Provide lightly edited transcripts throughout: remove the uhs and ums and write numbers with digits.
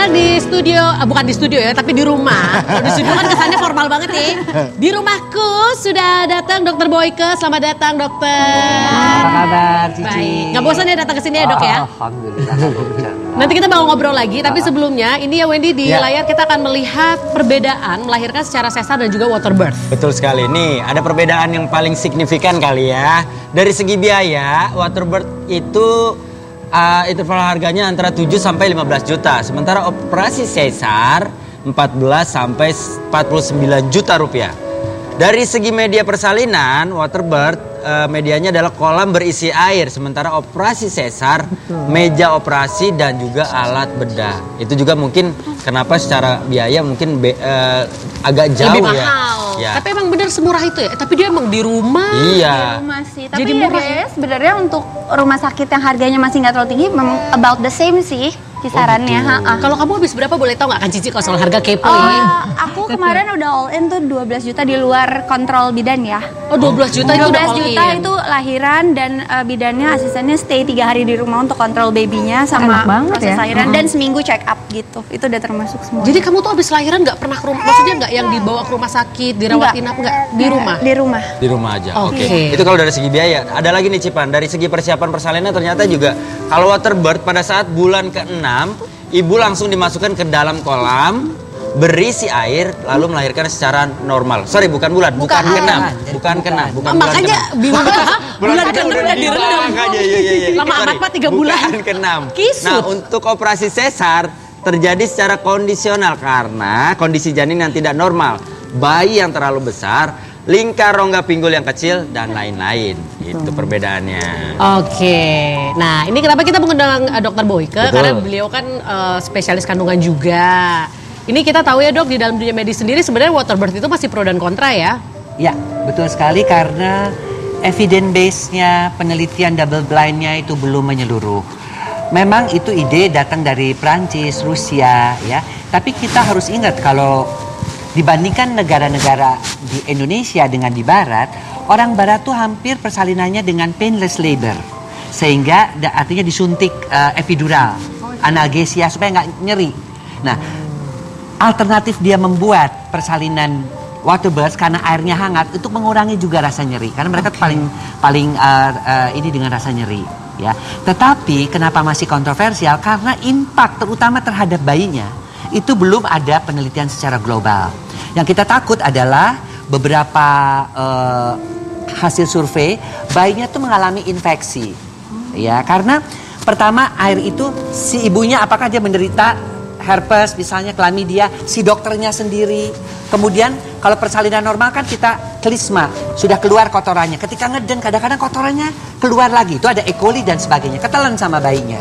sekarang di studio, bukan di studio ya, tapi di rumah. Kalau di studio kan kesannya formal banget nih. Di rumahku sudah datang Dokter Boyke. Selamat datang dokter. Apa kabar Cici? Baik. Gak bosan ya datang ke sini ya dok ya? Alhamdulillah. Nanti kita bakal ngobrol lagi, tapi sebelumnya ini ya Wendy di layar kita akan melihat perbedaan melahirkan secara sesar dan juga water birth. Betul sekali. Nih, ada perbedaan yang paling signifikan kali ya. Dari segi biaya, water birth itu interval harganya antara 7 sampai 15 juta. Sementara operasi sesar 14 sampai 49 juta rupiah. Dari segi media persalinan, water birth medianya adalah kolam berisi air, sementara operasi sesar meja operasi dan juga alat bedah. Itu juga mungkin kenapa secara biaya mungkin agak jauh lebih ya. mahal. Ya. Tapi emang bener semurah itu ya? Tapi dia emang di rumah. Iya. Di rumah sih. Tapi Jadi ya murah. biayanya sebenarnya untuk rumah sakit yang harganya masih nggak terlalu tinggi, memang about the same sih kisarannya. Kalau kamu habis berapa boleh tahu nggak kan Cici kalau soal harga kepo ini? Aku kemarin udah all in tuh 12 juta di luar kontrol bidan ya. Oh 12 juta itu udah 12 all juta in. itu lahiran dan bidannya asistennya stay 3 hari di rumah untuk kontrol babynya sama Enak banget proses ya. lahiran dan seminggu check up gitu. Itu udah termasuk semua. Jadi kamu tuh habis lahiran nggak pernah ke rumah, maksudnya nggak yang dibawa ke rumah sakit, dirawat inap nggak? Di rumah? Di rumah. Di rumah aja. Oke. Oke. Itu kalau dari segi biaya. Ada lagi nih Cipan, dari segi persiapan persalinan ternyata juga kalau water birth pada saat bulan ke-6, ibu langsung dimasukkan ke dalam kolam berisi air lalu melahirkan secara normal. Sorry, bukan bulan, bukan ke-6, bukan ke-6, bukan bulan Makanya ke-6. bingung bulan ke-6 ke-6 udah direndam. Makanya, iya. Lama Sorry, amat Pak 3 bulan. Bukan ke-6. Kisut. Nah, untuk operasi sesar terjadi secara kondisional karena kondisi janin yang tidak normal, bayi yang terlalu besar, lingkar rongga pinggul yang kecil, dan lain-lain. Itu perbedaannya. Oke, nah ini kenapa kita mengundang Dokter Boyke? Betul. Karena beliau kan spesialis kandungan juga. Ini kita tahu ya dok, di dalam dunia medis sendiri sebenarnya water birth itu masih pro dan kontra ya? Ya, betul sekali karena evidence base-nya, penelitian double blind-nya itu belum menyeluruh. Memang itu ide datang dari Prancis, Rusia ya. Tapi kita harus ingat kalau dibandingkan negara-negara di Indonesia dengan di Barat, orang Barat tuh hampir persalinannya dengan painless labor. Sehingga artinya disuntik epidural, analgesia supaya nggak nyeri. Nah, alternatif dia membuat persalinan water birth karena airnya hangat itu mengurangi juga rasa nyeri. Karena mereka paling ini dengan rasa nyeri. Ya. Tetapi kenapa masih kontroversial? Karena impact terutama terhadap bayinya itu belum ada penelitian secara global. Yang kita takut adalah beberapa hasil survei bayinya tuh mengalami infeksi. Ya, karena pertama air itu si ibunya apakah dia menderita herpes misalnya, chlamydia, si dokternya sendiri. Kemudian kalau persalinan normal kan kita klisma, sudah keluar kotorannya. Ketika ngeden kadang-kadang kotorannya keluar lagi. Itu ada E. coli dan sebagainya, ketelan sama bayinya.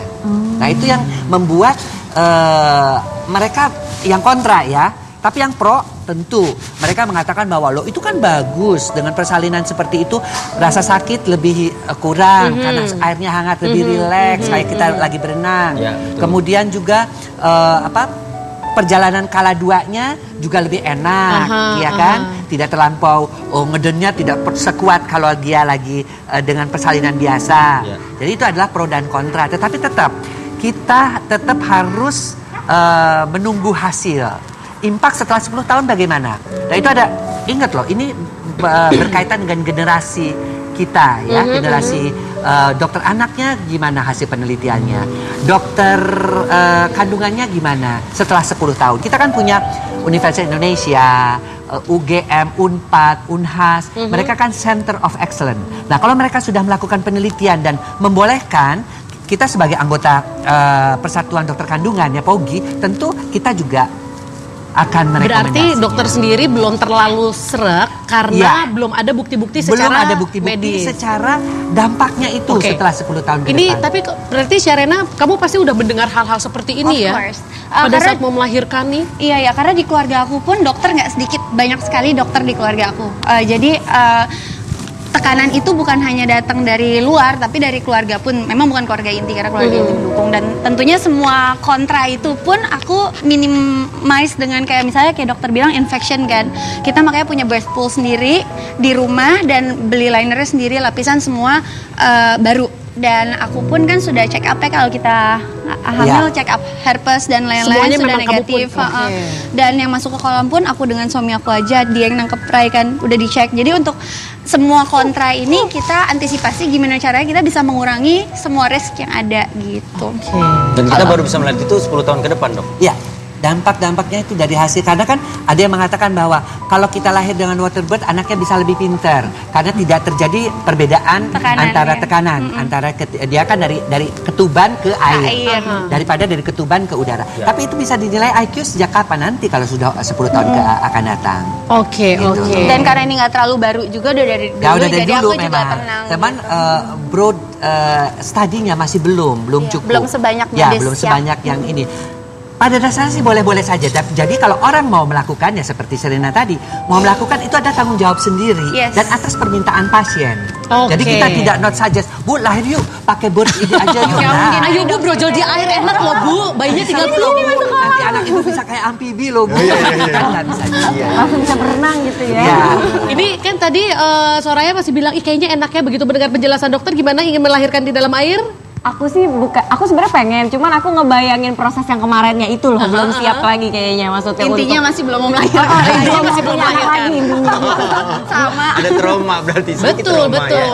Nah, itu yang membuat mereka yang kontra ya. Tapi yang pro tentu mereka mengatakan bahwa loh itu kan bagus dengan persalinan seperti itu, rasa sakit lebih kurang karena airnya hangat, lebih rileks kayak kita lagi berenang. Ya, betul. Kemudian juga perjalanan kala duanya juga lebih enak, ya kan? Tidak terlampau ngedennya tidak sekuat kalau dia lagi dengan persalinan biasa. Ya. Jadi itu adalah pro dan kontra. Tetapi tetap kita tetap harus menunggu hasil. Impact setelah 10 tahun bagaimana? Nah itu ada, ingat loh, ini berkaitan dengan generasi kita ya, generasi dokter anaknya gimana hasil penelitiannya, dokter kandungannya gimana setelah 10 tahun. Kita kan punya Universitas Indonesia, UGM, Unpad, Unhas, mereka kan Center of Excellence. Nah kalau mereka sudah melakukan penelitian dan membolehkan, kita sebagai anggota Persatuan Dokter Kandungan ya POGI, tentu kita juga akan merekomendasikan. Berarti dokter sendiri belum terlalu sreg karena belum ada bukti-bukti secara belum ada bukti-bukti secara dampaknya itu setelah 10 tahun ke ini depan. tapi berarti Sharena kamu pasti udah mendengar hal-hal seperti ini ya? Of course. Pada saat mau melahirkan nih? Iya ya, karena di keluarga aku pun dokter nggak sedikit, banyak sekali dokter di keluarga aku. Jadi tekanan itu bukan hanya datang dari luar, tapi dari keluarga pun. Memang bukan keluarga inti, karena keluarga inti mendukung. Dan tentunya semua kontra itu pun aku minimize dengan kayak misalnya kayak dokter bilang infection kan. Kita makanya punya birth pool sendiri di rumah dan beli linernya sendiri, lapisan semua baru. Dan aku pun kan sudah check up ya kalau kita hamil, check up herpes dan lain-lain Semuanya sudah memang kamu negatif. pun, oke. Dan yang masuk ke kolam pun aku dengan suami aku aja, dia yang nangkep Rai kan udah dicek. Jadi untuk semua kontra ini kita antisipasi gimana caranya kita bisa mengurangi semua risk yang ada gitu. Dan kita baru bisa melihat itu 10 tahun ke depan, Dok. Ya, dampak-dampaknya itu dari hasil. Karena kan ada yang mengatakan bahwa kalau kita lahir dengan waterbird, anaknya bisa lebih pintar karena tidak terjadi perbedaan Tekanan, antara ya. tekanan antara dia kan dari ketuban ke air, Air. daripada dari ketuban ke udara. Ya. Tapi itu bisa dinilai IQ sejak kapan nanti kalau sudah 10 tahun akan datang. Oke, Gitu. oke. Dan karena ini nggak terlalu baru juga udah dari dulu, Ya udah dari jadi dulu aku juga memang. tenang. Teman gitu. broad studinya masih belum Iya, cukup. belum sebanyak ya, medis belum yang- sebanyak yang ini. Pada dasarnya sih boleh-boleh saja. Jadi kalau orang mau melakukannya seperti Serena tadi, mau melakukan itu ada tanggung jawab sendiri Yes. dan atas permintaan pasien. Oke. Jadi kita tidak not suggest, Bu lahir yuk pakai bird ini aja yuk. Nggak Nah, mungkin. Ayo Bu brojol di air enak loh Bu. Bayinya tinggal peluk. nanti anak itu bisa kayak amfibi loh Bu. Kan nggak bisa. Langsung bisa berenang gitu ya. Ya. Ini kan tadi Soraya masih bilang, ih kayaknya enaknya begitu mendengar penjelasan dokter gimana ingin melahirkan di dalam air? Aku sih aku sebenarnya pengen, cuman aku ngebayangin proses yang kemarinnya itu loh, belum siap lagi kayaknya maksudnya. Intinya masih belum mau melahirkan. Intinya masih belum melahirkan. Sama. Ada trauma berarti sedikit Betul, trauma betul. ya.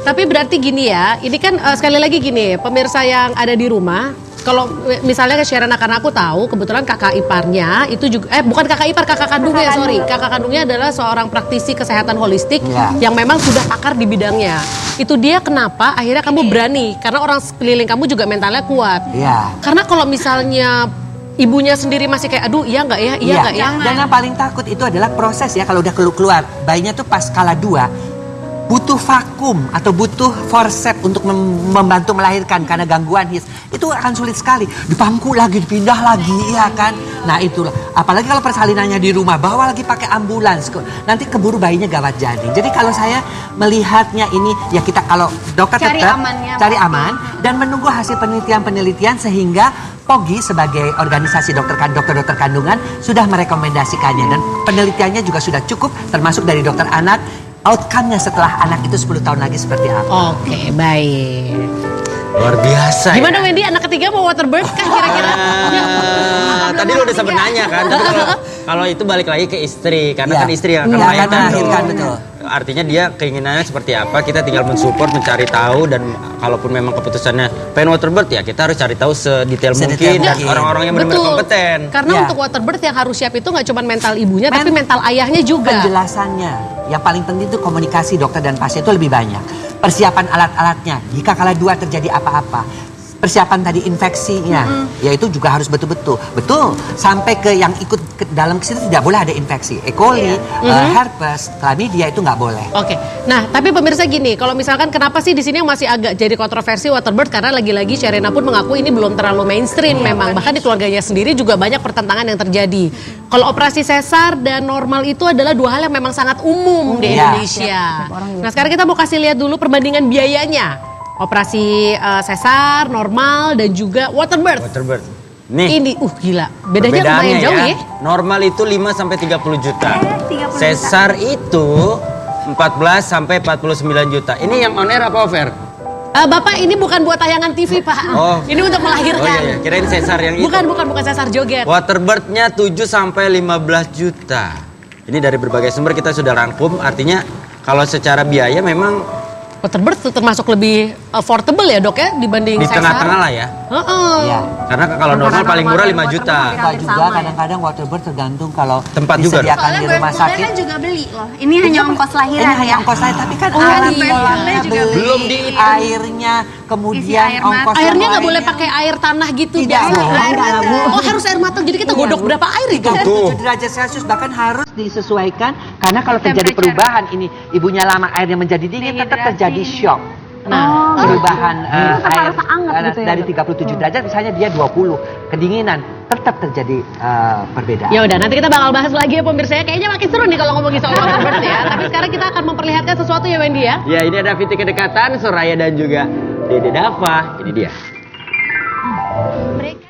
Tapi berarti gini ya, ini kan sekali lagi gini, pemirsa yang ada di rumah, kalau misalnya ke Sherana karena aku tahu kebetulan kakak iparnya itu juga bukan kakak ipar, kakak kandungnya, sorry. Kakak kandungnya adalah seorang praktisi kesehatan holistik Ya. yang memang sudah pakar di bidangnya. Itu dia kenapa akhirnya kamu berani karena orang sekeliling kamu juga mentalnya kuat. Iya. Karena kalau misalnya ibunya sendiri masih kayak aduh iya nggak ya, iya nggak ya. Dan yang paling takut itu adalah proses ya kalau udah keluar bayinya tuh pas skala 2 butuh vakum atau butuh forceps untuk membantu melahirkan karena gangguan his itu akan sulit sekali, dipangku lagi, dipindah lagi, iya kan. Nah itulah, apalagi kalau persalinannya di rumah, bawa lagi pakai ambulans, nanti keburu bayinya gawat jadi. Jadi kalau saya melihatnya ini ya kita kalau dokter Cari tetap amannya, cari pasti. aman dan menunggu hasil penelitian sehingga POGI sebagai organisasi dokter kandungan sudah merekomendasikannya dan penelitiannya juga sudah cukup termasuk dari dokter anak. Outcome-nya setelah anak itu 10 tahun lagi seperti apa? Oke, baik. Luar biasa Gimana ya. Wendy, anak ketiga mau waterbird kah kira-kira? Tadi lo udah sempat nanya kan, tapi kalau itu balik lagi ke istri, karena Iya. kan istri yang akan Iya, akan melahirkan melahirkan, dong. betul. Artinya dia keinginannya seperti apa, kita tinggal mensupport, mencari tahu, dan kalaupun memang keputusannya pengen waterbird ya kita harus cari tahu sedetail mungkin dan mungkin. orang-orang yang benar-benar Betul. kompeten. Karena Ya. untuk waterbird yang harus siap itu nggak cuma mental ibunya, tapi mental ayahnya juga. Penjelasannya, yang paling penting itu komunikasi dokter dan pasien itu lebih banyak. Persiapan alat-alatnya, jika kala 2 terjadi apa-apa. Persiapan tadi infeksinya, yaitu juga harus betul-betul. Betul, sampai ke yang ikut ke dalam situ tidak boleh ada infeksi. E. coli, herpes, chlamydia itu nggak boleh. Oke, nah tapi pemirsa gini, kalau misalkan kenapa sih di sini yang masih agak jadi kontroversi waterbird karena lagi-lagi Sherena pun mengaku ini belum terlalu mainstream memang, bahkan di keluarganya sendiri juga banyak pertentangan yang terjadi. Kalau operasi sesar dan normal itu adalah 2 hal yang memang sangat umum di Iya. Indonesia. Nah sekarang kita mau kasih lihat dulu perbandingan biayanya. Operasi sesar, normal dan juga waterbird. Waterbird. Nih. Ini gila, bedanya lumayan Perbedaannya jauh ya. Normal itu 5 sampai 30 juta. 30 Sesar itu 14 sampai 49 juta. Ini yang on air apa off air? Bapak ini bukan buat tayangan TV Pak. Oh. Ini untuk melahirkan. Oh iya, kirain sesar yang itu. Bukan sesar joget. Waterbirdnya 7 sampai 15 juta. Ini dari berbagai sumber kita sudah rangkum. Artinya kalau secara biaya memang Waterbird tuh termasuk lebih affordable ya dok ya dibanding di sesar. tengah-tengah lah ya. Heeh. Iya. Karena kalau normal paling murah 5 juta. Kita juga kadang-kadang waterbird tergantung kalau Tempat juga. disediakan Soalnya di bird rumah school-nya sakit. kan juga beli loh. Ini hanya ongkos Ini lahiran hanya ya. ongkos lain, tapi kan Oh, alat iya. kolamnya Juga beli, belum dihitung. airnya, kemudian Isi air mata. ongkos Airnya yang nggak boleh lainnya. pakai air tanah gitu Tidak biasa. boleh. Oh harus air matang. Jadi kita godok berapa air itu? 37 derajat Celcius bahkan harus disesuaikan karena kalau terjadi Temperature. perubahan ini ibunya lama airnya menjadi dingin tetap Dehidrasi. terjadi shock. Nah, Perubahan air rasa anget gitu ya, dari Dok? 37 derajat misalnya dia 20 kedinginan tetap terjadi perbedaan. ya udah nanti kita bakal bahas lagi ya pemirsa ya. Kayaknya makin seru nih kalau ngomongin soal waterbird ya. Tapi sekarang kita akan memperlihatkan sesuatu ya Wendy ya. Ya, ini ada Fiti Kedekatan, Soraya dan juga Dede Dava. Ini dia. Mereka